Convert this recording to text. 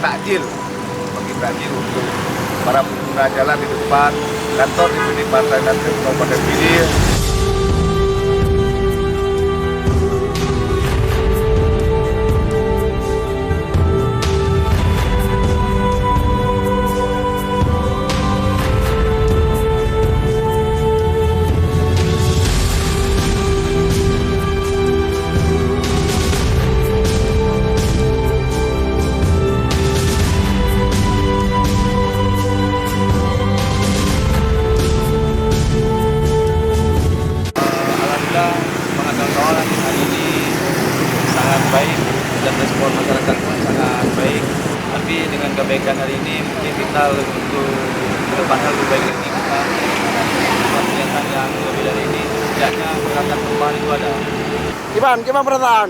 takjil, bagi takjil untuk para pengguna jalan di depan kantor di Partai Nasdem Kabupaten Pidi. Kawan-kawan hari ini sangat baik dan respon masyarakat pun sangat baik. Tapi dengan kebaikan hari ini mungkin kita untuk kedepannya lebih baik lagi, kita kegiatan yang lebih dari ini. Setidaknya peralatan perubahan itu ada. Gimana perataan?